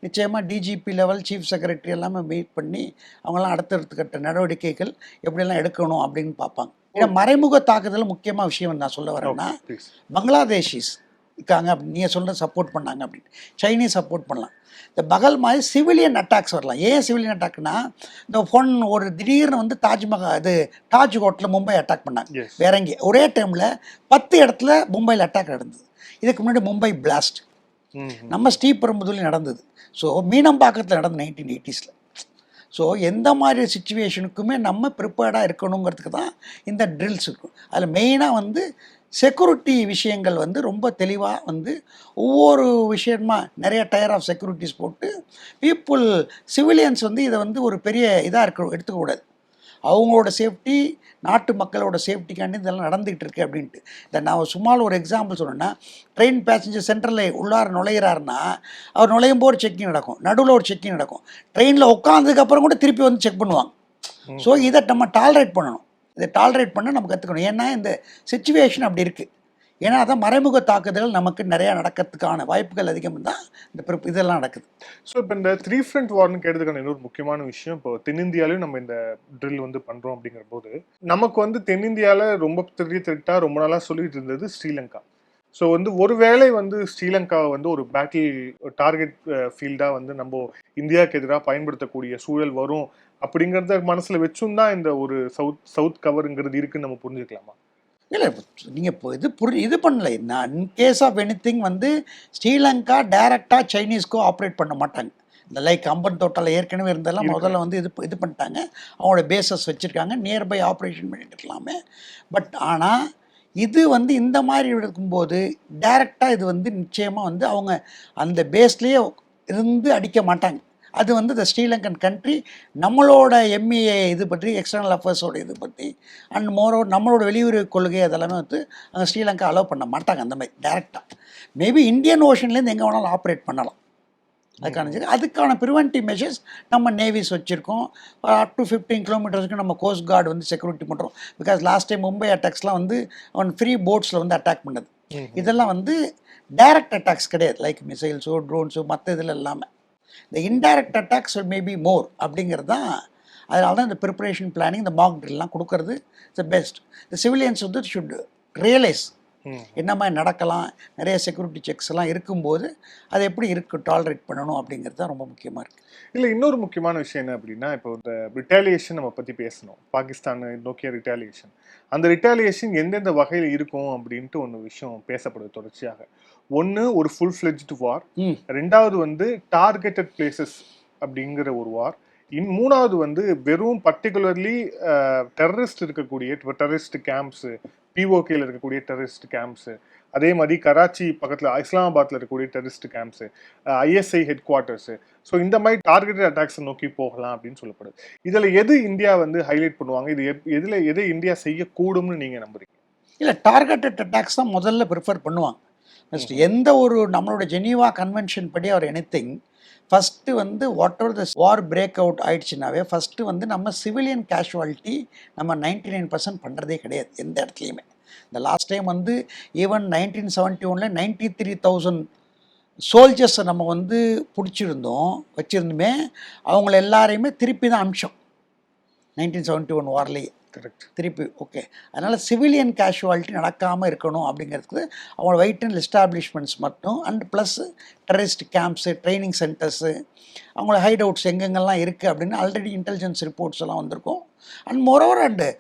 நிச்சயமாக டிஜிபி லெவல் சீஃப் செக்ரட்டரி எல்லாமே மீட் பண்ணி அவங்களாம் அடுத்தடுத்து கட்ட நடவடிக்கைகள் எப்படியெல்லாம் எடுக்கணும் அப்படின்னு பார்ப்பாங்க. ஏன்னா மறைமுக தாக்குதல் முக்கியமாக விஷயம் நான் சொல்ல வரேன்னா பங்களாதேஷிஸ் இருக்காங்க அப்படின்னு நீங்கள் சொல்கிற சப்போர்ட் பண்ணாங்க அப்படின்னு சைனீஸ் சப்போர்ட் பண்ணலாம். இந்த பகல் மாதிரி சிவிலியன் அட்டாக்ஸ் வரலாம். ஏன் சிவிலியன் அட்டாக்னா இந்த ஒரு திடீர்னு வந்து தாஜ் ஹோட்டலில் மும்பை அட்டாக் பண்ணாங்க. வேற எங்கே ஒரே டைமில் 10 இடத்துல மும்பையில் அட்டாக் நடந்தது. இதுக்கு முன்னாடி மும்பை பிளாஸ்ட் நம்ம ஸ்ரீபெரும்புதூரில் நடந்தது. ஸோ மீனம்பாக்கத்தில் நடந்தது 1980s. ஸோ எந்த மாதிரி சுச்சுவேஷனுக்குமே நம்ம ப்ரிப்பேர்டாக இருக்கணுங்கிறதுக்கு தான் இந்த ட்ரில்ஸ் இருக்கும். அதில் மெயினாக வந்து செக்யூரிட்டி விஷயங்கள் வந்து ரொம்ப தெளிவாக வந்து ஒவ்வொரு விஷயமா நிறைய டயர் ஆஃப் செக்யூரிட்டிஸ் போட்டு சிவிலியன்ஸ் வந்து இதை வந்து ஒரு பெரிய இதாக எடுத்துக்கக்கூடாது. அவங்களோட சேஃப்டி, நாட்டு மக்களோட சேஃப்டிக்காண்டி இதெல்லாம் நடந்துகிட்டு இருக்கு அப்படின்ட்டு. இதை நான் சும்மா ஒரு எக்ஸாம்பிள் சொன்னேன்னா, ட்ரெயின் பேசஞ்சர் சென்டரில் உள்ளார நுழையிறாருன்னா அவர் நுழையும் போது செக்கிங் நடக்கும், நடுவில் ஒரு செக்கிங் நடக்கும், ட்ரெயினில் உட்காந்ததுக்கப்புறம் கூட திருப்பி வந்து செக் பண்ணுவாங்க. ஸோ இதை நம்ம டாலரேட் பண்ணணும். இதை டாலரேட் பண்ண நம்ம கற்றுக்கணும். ஏன்னா இந்த சிச்சுவேஷன் அப்படி இருக்குது. ஏன்னா அதான் மறைமுக தாக்குதல்கள் நமக்கு நிறையா நடக்கிறதுக்கான வாய்ப்புகள் அதிகம் தான் இந்த இதெல்லாம் நடக்குது. ஸோ இப்போ இந்த 3 front வார்னு கேட்டதுக்கான இன்னொரு முக்கியமான விஷயம், இப்போ தென்னிந்தியாலையும் நம்ம இந்த ட்ரில் வந்து பண்ணுறோம் அப்படிங்கிற போது நமக்கு வந்து தென்னிந்தியாவில் ரொம்ப பெரிய த்ரெட்டாக ரொம்ப நாளாக சொல்லிட்டு இருந்தது ஸ்ரீலங்கா. ஸோ வந்து ஒருவேளை வந்து ஸ்ரீலங்காவை வந்து ஒரு பேட்டில் டார்கெட் ஃபீல்டாக வந்து நம்ம இந்தியாவுக்கு எதிராக பயன்படுத்தக்கூடிய சூழல் வரும் அப்படிங்கிறத மனசில் வச்சும் தான் இந்த ஒரு சவுத் கவருங்கிறது இருக்குன்னு நம்ம புரிஞ்சுக்கலாமா? இல்லை, நீங்கள் இப்போ இது பண்ணல. நான் இன் கேஸ் ஆஃப் எனிதிங் வந்து ஸ்ரீலங்கா டைரெக்டாக சைனீஸ்க்கோ ஆப்ரேட் பண்ண மாட்டாங்க. இந்த லைக் அம்பன் தோட்டாவில் ஏற்கனவே இருந்தெல்லாம் முதல்ல வந்து இது பண்ணிட்டாங்க. அவங்களோட பேசஸ் வச்சுருக்காங்க, நியர்பை ஆப்ரேஷன் பண்ணிட்டு இருக்கலாமே. பட் ஆனால் இது வந்து இந்த மாதிரி இருக்கும்போது டைரெக்டாக இது வந்து நிச்சயமாக வந்து அவங்க அந்த பேஸ்லேயே இருந்து அடிக்க மாட்டாங்க. அது வந்து இந்த ஸ்ரீலங்கன் கண்ட்ரி நம்மளோட எம்இஏ இது பற்றி, எக்ஸ்டர்னல் அஃபேர்ஸோட இது பற்றி அண்ட் மோரோவர் நம்மளோட வெளியுறவு கொள்கை அதெல்லாமே வந்து அங்கே ஸ்ரீலங்கா அலோவ் பண்ண மாட்டாங்க அந்த மாதிரி டேரெக்டாக. மேபி இந்தியன் ஓஷன்லேருந்து எங்கே வேணாலும் ஆப்ரேட் பண்ணலாம். அதுக்கான ப்ரிவென்டிவ் மெஷர்ஸ் நம்ம நேவிஸ் வச்சுருக்கோம். அப் டு 15 கிலோமீட்டர்ஸ்க்கு நம்ம கோஸ்ட் கார்டு வந்து செக்யூரிட்டி பண்ணுறோம். பிகாஸ் லாஸ்ட் டைம் மும்பை அட்டாக்ஸ்லாம் வந்து அவன் ஃப்ரீ போட்ஸில் வந்து அட்டாக் பண்ணது. இதெல்லாம் வந்து டைரக்ட் அட்டாக்ஸ் கிடையாது, லைக் மிசைல்ஸோ ட்ரோன்ஸோ மற்ற இதில் இல்லாமல். இந்த இன்டைரக்ட் அட்டாக்ஸ் மேபி மோர் அப்படிங்கிறது தான். அதனால தான் இந்த ப்ரிப்பரேஷன் பிளானிங், இந்த மாக் ட்ரில்லாம் கொடுக்கறது இட்ஸ் பெஸ்ட். இந்த சிவிலியன்ஸ் வந்து ஷுட் ரியலைஸ் என்ன மாதிரி நடக்கலாம், நிறைய செக்யூரிட்டி செக்ஸ் எல்லாம் இருக்கும்போது அதை எப்படி டாலரேட் பண்ணணும் அப்படிங்கிறது தான் ரொம்ப முக்கியமாக இருக்குது. இல்லை, இன்னொரு முக்கியமான விஷயம் என்ன அப்படின்னா, இப்போ இந்த ரிட்டாலியேஷன் நம்ம பற்றி பேசணும். பாகிஸ்தானை நோக்கிய ரிட்டாலியேஷன், அந்த ரிட்டாலியேஷன் எந்தெந்த வகையில் இருக்கும் அப்படின்ட்டு ஒன்று விஷயம் பேசப்படுது தொடர்ச்சியாக. ஒன்று ஒரு ஃபுல் ஃப்ளெஜ்டு வார், ரெண்டாவது வந்து டார்கெட்டட் பிளேசஸ் அப்படிங்கிற ஒரு வார், மூணாவது வந்து வெறும் பர்டிகுலர்லி டெரரிஸ்ட் இருக்கக்கூடிய டெரரிஸ்ட் கேம்ப்ஸு, பிஓகேல இருக்கக்கூடிய டெரரிஸ்ட் கேம்ப்ஸு, அதே மாதிரி கராச்சி பக்கத்தில் இஸ்லாமாபாத்தில் இருக்கக்கூடிய terrorist camps, ISI head quarters. So இந்த மாதிரி டார்கெட்டட் அட்டாக்ஸை நோக்கி போகலாம் அப்படின்னு சொல்லப்படுது. இதில் எது இந்தியா வந்து ஹைலைட் பண்ணுவாங்க, இது எதை இந்தியா செய்யக்கூடும்னு நீங்கள் நம்புறீங்க? இல்லை, டார்கெட்டட் அட்டாக்ஸ் தான் முதல்ல ப்ரிஃபர் பண்ணுவாங்க. ஃபஸ்ட்டு எந்த ஒரு நம்மளோட ஜெனீவா கன்வென்ஷன் படி அவர் எனிதிங் ஃபஸ்ட்டு வந்து whatever the war break out ஆயிடுச்சுனாவே ஃபஸ்ட்டு வந்து நம்ம சிவிலியன் கேஷுவாலிட்டி நம்ம 99% பண்ணுறதே கிடையாது எந்த இடத்துலையுமே. இந்த லாஸ்ட் டைம் வந்து ஈவன் 1971 93,000 சோல்ஜர்ஸை நம்ம வந்து வச்சுருந்துமே அவங்கள எல்லாரையுமே திருப்பி தான் அமிச்சோம் 1971 வார்லேயே. கரெக்ட், திருப்பி. ஓகே, அதனால் சிவிலியன் கேஷுவாலிட்டி நடக்காமல் இருக்கணும் அப்படிங்கிறதுக்கு அவங்களோட வெயிட் அண்ட் எஸ்டாப்ளிஷ்மெண்ட்ஸ் மட்டும் and plus terrorist camps, training centres, அவங்களோட ஹைட் அவுட்ஸ் எங்கெங்கெல்லாம் இருக்குது அப்படின்னு ஆல்ரெடி இன்டெலிஜென்ஸ் ரிப்போர்ட்ஸ் எல்லாம் வந்திருக்கும். அண்ட் மோரோவர் அண்டு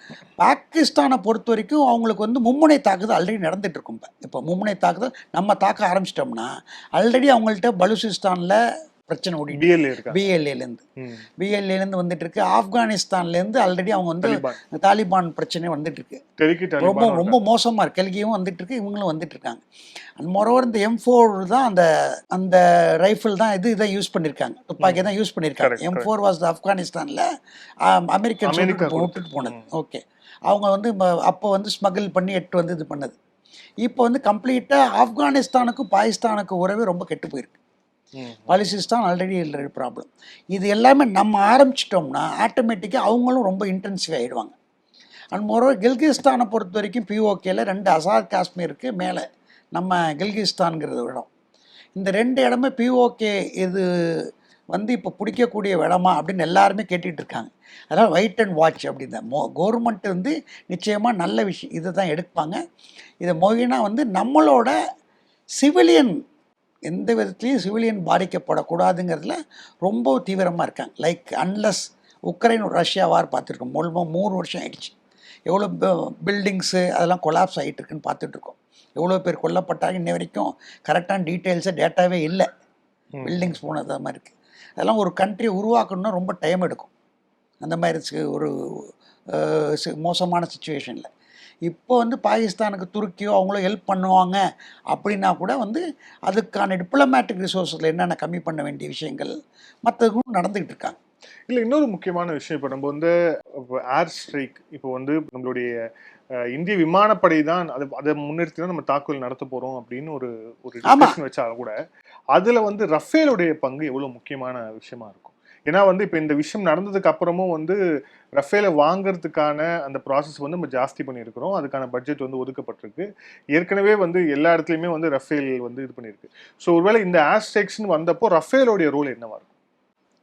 பாகிஸ்தானை பொறுத்த வரைக்கும் அவங்களுக்கு வந்து மும்முனை தாக்குதல் ஆல்ரெடி நடந்துகிட்டு இருக்கும். இப்போ மும்முனை தாக்குதல் நம்ம தாக்க ஆரம்பிச்சிட்டோம்னா ஆல்ரெடி அவங்கள்ட்ட பலுசிஸ்தானில் பிரச்சனை ஓடி பிஎல்ஏலேருந்து வந்துட்டு இருக்கு. ஆப்கானிஸ்தான்லேருந்து ஆல்ரெடி அவங்க வந்து தாலிபான் பிரச்சனை வந்துட்டு இருக்கு. ரொம்ப ரொம்ப மோசமாக இருக்கு. கெல்கியும் வந்துட்டு இருக்கு, இவங்களும் வந்துட்டு இருக்காங்க. அண்ட் மோரோவர் இந்த M4 தான் அந்த ரைஃபிள் தான் இதை யூஸ் பண்ணியிருக்காங்க, துப்பாக்கி தான் யூஸ் பண்ணியிருக்காங்க. M4 வாஸ் ஆப்கானிஸ்தானில் அமெரிக்கன் விட்டுட்டு போனது. ஓகே, அவங்க வந்து அப்போ வந்து ஸ்மகிள் பண்ணி வந்து இது பண்ணது. இப்போ வந்து கம்ப்ளீட்டாக ஆப்கானிஸ்தானுக்கும் பாகிஸ்தானுக்கும் உறவே ரொம்ப கெட்டு போயிருக்கு. பாலிசிஸ்தான் ஆல்ரெடி இல்லை ப்ராப்ளம். இது எல்லாமே நம்ம ஆரம்பிச்சிட்டோம்னா ஆட்டோமேட்டிக்காக அவங்களும் ரொம்ப இன்டென்சிவ் ஆகிடுவாங்க. அண்ட் மோரோவர் கில்கிஸ்தானை பொறுத்த வரைக்கும் பிஓகேல 2 அசாத் காஷ்மீருக்கு மேலே நம்ம கில்கிஸ்தான்ங்கிறது இடம். இந்த 2 இடமே பிஓகே இது வந்து இப்போ பிடிக்கக்கூடிய இடமா அப்படின்னு எல்லாருமே கேட்டுட்டு இருக்காங்க. அதனால் வெயிட் அண்ட் வாட்ச் அப்படின்னு கவர்மெண்ட் வந்து நிச்சயமாக நல்ல விஷயம் இதை தான் எடுப்பாங்க. இதை மொழினா வந்து நம்மளோட சிவிலியன் எந்த விதத்துலையும் சிவிலியன் பாதிக்கப்படக்கூடாதுங்கிறதுல ரொம்ப தீவிரமாக இருக்காங்க. லைக் அன்லஸ் உக்ரைன் ரஷ்யா வார் பார்த்துருக்கோம், 3 வருஷம் ஆயிடுச்சு. எவ்வளோ பில்டிங்ஸு அதெல்லாம் கொலாப்ஸ் ஆகிட்டு இருக்குன்னு பார்த்துட்ருக்கோம். எவ்வளோ பேர் கொல்லப்பட்டாங்க இன்ன வரைக்கும் கரெக்டான டேட்டாவே இல்லை. பில்டிங்ஸ் போனது மாதிரி இருக்குது. அதெல்லாம் ஒரு கண்ட்ரி உருவாக்கணுன்னா ரொம்ப டைம் எடுக்கும். அந்த மாதிரி ஒரு மோசமான சுச்சுவேஷனில் இப்போ வந்து பாகிஸ்தானுக்கு துருக்கியோ அவங்களோ ஹெல்ப் பண்ணுவாங்க அப்படின்னா கூட வந்து அதுக்கான டிப்ளமேட்டிக் ரிசோர்ஸில் என்னென்ன கம்மி பண்ண வேண்டிய விஷயங்கள் மற்றவங்களும் நடந்துக்கிட்டு இருக்காங்க. இல்லை, இன்னொரு முக்கியமான விஷயம், இப்போ நம்ம வந்து ஏர் ஸ்ட்ரைக், இப்போ வந்து நம்மளுடைய இந்திய விமானப்படை தான் அதை முன்னிறுத்தி தான் நம்ம தாக்குதல் நடத்த போகிறோம் அப்படின்னு ஒரு டிஸ்கஷன் வச்சா கூட அதில் வந்து ரஃபேலுடைய பங்கு எவ்வளோ முக்கியமான விஷயமா இருக்கும். ஏன்னா வந்து இப்போ இந்த விஷயம் நடந்ததுக்கு அப்புறமும் வந்து ரஃபேலை வாங்குறதுக்கான அந்த ப்ராசஸ் வந்து நம்ம ஜாஸ்தி பண்ணியிருக்கிறோம். அதுக்கான பட்ஜெட் வந்து ஒதுக்கப்பட்டிருக்கு. ஏற்கனவே வந்து எல்லா இடத்துலையுமே வந்து ரஃபேல் வந்து இது பண்ணியிருக்கு. ஸோ ஒருவேளை இந்த ஆஸ்ட்ரெக்ஸ்னு வந்தப்போ ரஃபேலோடைய ரோல் என்னவா இருக்கும்?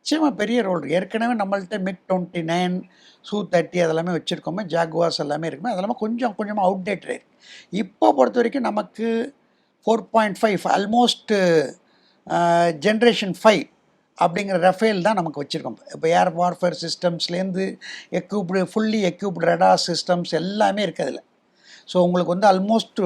நிச்சயமாக பெரிய ரோல். ஏற்கனவே நம்மள்ட்ட MiG-29 Su-30 அதெல்லாமே வச்சுருக்கோமே, ஜாகுவார்ஸ் எல்லாமே இருக்குமே, அதெல்லாமே கொஞ்சம் கொஞ்சமாக அவுடேட்டட் இருக்குது. இப்போ பொறுத்த வரைக்கும் நமக்கு 4.5 ஆல்மோஸ்ட் ஜென்ரேஷன் 5 அப்படிங்கிற ரஃபேல் தான் நமக்கு வச்சுருக்கோம். இப்போ ஏர் வார்ஃபேர் சிஸ்டம்ஸ்லேருந்து ஃபுல்லி எக்யூப்டு ரடார் சிஸ்டம்ஸ் எல்லாமே இருக்குது அதில். ஸோ உங்களுக்கு வந்து ஆல்மோஸ்ட்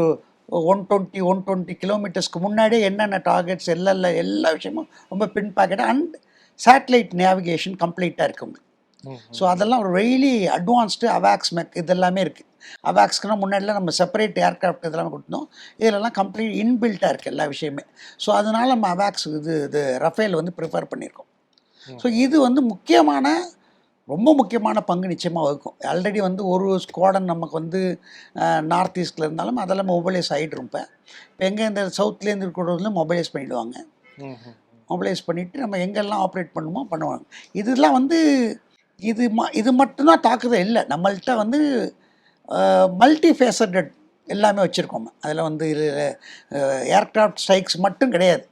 120 கிலோமீட்டர்ஸ்க்கு முன்னாடியே என்னென்ன டார்கெட்ஸ் எல்லா விஷயமும் ரொம்ப பின் பாக்கெட் அண்ட் சேட்டலைட் நேவிகேஷன் கம்ப்ளீட்டாக இருக்குது உங்களுக்கு. ஸோ அதெல்லாம் ஒரு ரெய்லி அட்வான்ஸ்டு அவாக்ஸ் இதெல்லாமே இருக்குது. அவாக்ஸ்க்குனா முன்னாடிலாம் நம்ம செப்பரேட் ஏர்க்ராஃப்ட் இதெல்லாம் கொடுத்தோம். இதிலெல்லாம் கம்ப்ளீட் இன்பில்ட்டாக இருக்குது எல்லா விஷயமே. ஸோ அதனால் நம்ம அவாக்ஸ் இது ரஃபேல் வந்து ப்ரிஃபர் பண்ணியிருக்கோம். ஸோ இது வந்து ரொம்ப முக்கியமான பங்கு நிச்சயமாக வகுக்கும். ஆல்ரெடி வந்து ஒரு ஸ்குவாடன் நமக்கு வந்து நார்த் ஈஸ்டில் இருந்தாலும் அதெல்லாம் மொபைலைஸ் ஆகிட்டு இப்போ எங்கே இந்த சவுத்லேருந்து இருக்கிறதுலையும் மொபைலைஸ் பண்ணிவிடுவாங்க. மொபைலைஸ் பண்ணிவிட்டு நம்ம எங்கெல்லாம் ஆப்ரேட் பண்ணுமோ பண்ணுவாங்க. இதெல்லாம் வந்து இது மட்டும்தான் தாக்குதல் இல்லை. நம்மள்கிட்ட வந்து மல்டி ஃபேசட்டட் எல்லாமே வச்சுருக்கோம். அதில் வந்து ஏர்க்ராஃப்ட் ஸ்ட்ரைக்ஸ் மட்டும் கிடையாது.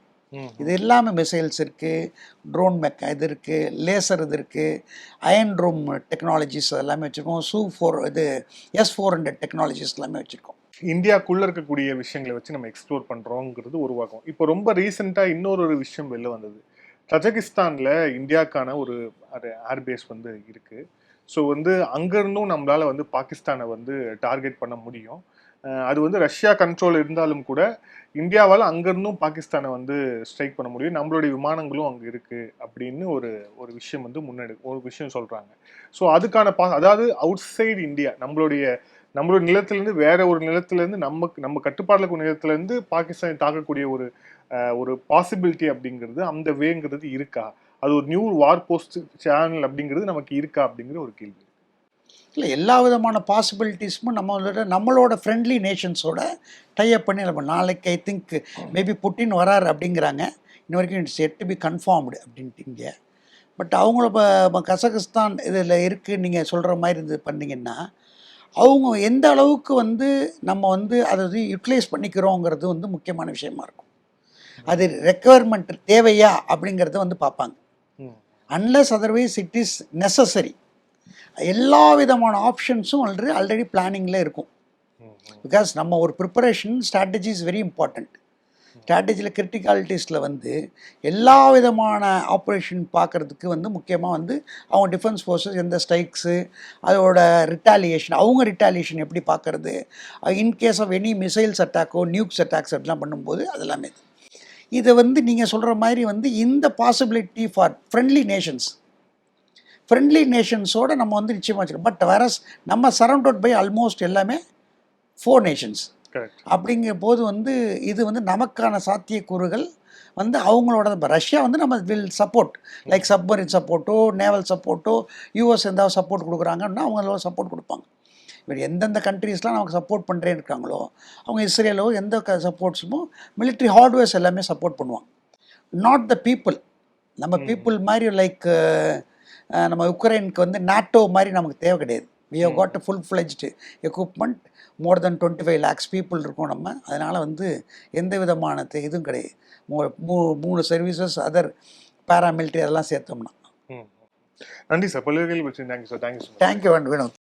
இது எல்லாமே மிசைல்ஸ் இருக்குது, ட்ரோன் இது இருக்குது, லேசர் இது இருக்குது, அயன் ட்ரோம் டெக்னாலஜிஸ் எல்லாமே வச்சுருக்கோம். S-400 டெக்னாலஜிஸ் எல்லாமே வச்சுருக்கோம். இந்தியாக்குள்ளே இருக்கக்கூடிய விஷயங்களை வச்சு நம்ம எக்ஸ்ப்ளோர் பண்ணுறோங்கிறது உருவாக்கும். இப்போ ரொம்ப ரீசெண்டாக இன்னொரு விஷயம் வெளில வந்தது. தஜகிஸ்தானில் இந்தியாவுக்கான ஒரு ஏர்பேஸ் வந்து இருக்குது. ஸோ வந்து அங்கேருந்தும் நம்மளால் வந்து பாகிஸ்தானை வந்து டார்கெட் பண்ண முடியும். அது வந்து ரஷ்யா கண்ட்ரோல் இருந்தாலும் கூட இந்தியாவால் அங்கேருந்தும் பாகிஸ்தானை வந்து ஸ்ட்ரைக் பண்ண முடியும். நம்மளுடைய விமானங்களும் அங்கே இருக்குது அப்படின்னு ஒரு விஷயம் வந்து ஒரு விஷயம் சொல்கிறாங்க. ஸோ அதுக்கான அதாவது அவுட் சைடு இந்தியா நம்மளோட நிலத்திலேருந்து வேற ஒரு நிலத்திலேருந்து நம்ம கட்டுப்பாடில் இருக்கிற நிலத்திலேருந்து பாகிஸ்தானை தாக்கக்கூடிய ஒரு பாசிபிலிட்டி அப்படிங்கிறது அந்த வேங்கிறது இருக்கா? அது ஒரு நியூ வார் போஸ்ட் சேனல் அப்படிங்கிறது நமக்கு இருக்கா அப்படிங்கிற ஒரு கேள்வி. இல்லை, எல்லா விதமான பாசிபிலிட்டிஸும் நம்மளோட ஃப்ரெண்ட்லி நேஷன்ஸோட டைப் பண்ணி நம்ம நாளைக்கு ஐ திங்க் மேபி புட்டின் வரார் அப்படிங்கிறாங்க. இன்ன வரைக்கும் it's yet to be confirmed அப்படின்ட்டு இங்கே. பட் அவங்கள கசகஸ்தான் இதில் இருக்குது நீங்கள் சொல்கிற மாதிரி இது பண்ணிங்கன்னா அவங்க எந்த அளவுக்கு வந்து நம்ம வந்து அதை யூட்டிலைஸ் பண்ணிக்கிறோங்கிறது வந்து முக்கியமான விஷயமா இருக்கும். அது ரெக்குவயர்மெண்ட் தேவையா அப்படிங்கிறத வந்து பார்ப்பாங்க. Unless otherwise it is necessary. எல்லா விதமான ஆப்ஷன்ஸும் ஆல்ரெடி பிளானிங்கில் இருக்கும். பிகாஸ் நம்ம ஒரு preparation strategy is very important. ஸ்ட்ராட்டஜியில் கிரிட்டிகாலிட்டிஸில் வந்து எல்லா விதமான ஆப்ரேஷன் பார்க்குறதுக்கு வந்து முக்கியமாக வந்து அவங்க டிஃபென்ஸ் ஃபோர்ஸஸ் எந்த ஸ்ட்ரைக்ஸு அதோட ரிட்டாலியேஷன் எப்படி பார்க்குறது, இன்கேஸ் ஆஃப் எனி மிசைல்ஸ் அட்டாக்கோ நியூக்ஸ் அட்டாக்ஸ் அப்படிலாம் பண்ணும்போது அதெல்லாமே இதை வந்து நீங்கள் சொல்கிற மாதிரி வந்து இந்த பாசிபிலிட்டி ஃபார் ஃப்ரெண்ட்லி நேஷன்ஸோடு நம்ம வந்து நிச்சயமாக வச்சுருக்கோம். பட் வேறஸ் நம்ம சரௌண்டட் பை ஆல்மோஸ்ட் எல்லாமே 4 நேஷன்ஸ். அப்படிங்கிற போது வந்து இது வந்து நமக்கான சாத்தியக்கூறுகள் வந்து அவங்களோட ரஷ்யா வந்து நம்ம வில் சப்போர்ட் லைக் சப்மரின் சப்போர்ட்டோ நேவல் சப்போர்ட்டோ யூஎஸ் எந்தாவது சப்போர்ட் கொடுக்குறாங்கன்னா அவங்களோட சப்போர்ட் கொடுப்பாங்க. இப்போ எந்தெந்த கண்ட்ரீஸ்லாம் நமக்கு சப்போர்ட் பண்ணுறேன்னு இருக்காங்களோ அவங்க இஸ்ரேலோ எந்த சப்போர்ட்ஸுமோ மிலிட்ரி ஹார்ட்வேர்ஸ் எல்லாமே சப்போர்ட் பண்ணுவாங்க. Not the people. நம்ம பீப்புள் மாதிரி லைக் நம்ம உக்ரைனுக்கு வந்து நாட்டோ மாதிரி நமக்கு தேவை கிடையாது. We have got a full-fledged equipment. More than 25 lakhs people இருக்கோம் நம்ம. அதனால் வந்து எந்த விதமான இதுவும் கிடையாது. 3 சர்வீசஸ் அதர் பேராமிலிட்ரி அதெல்லாம் சேர்த்தோம்னா. நன்றி சார். பல்வேறு கேள்வி. Thank you sir. தேங்க்யூ வினோத்.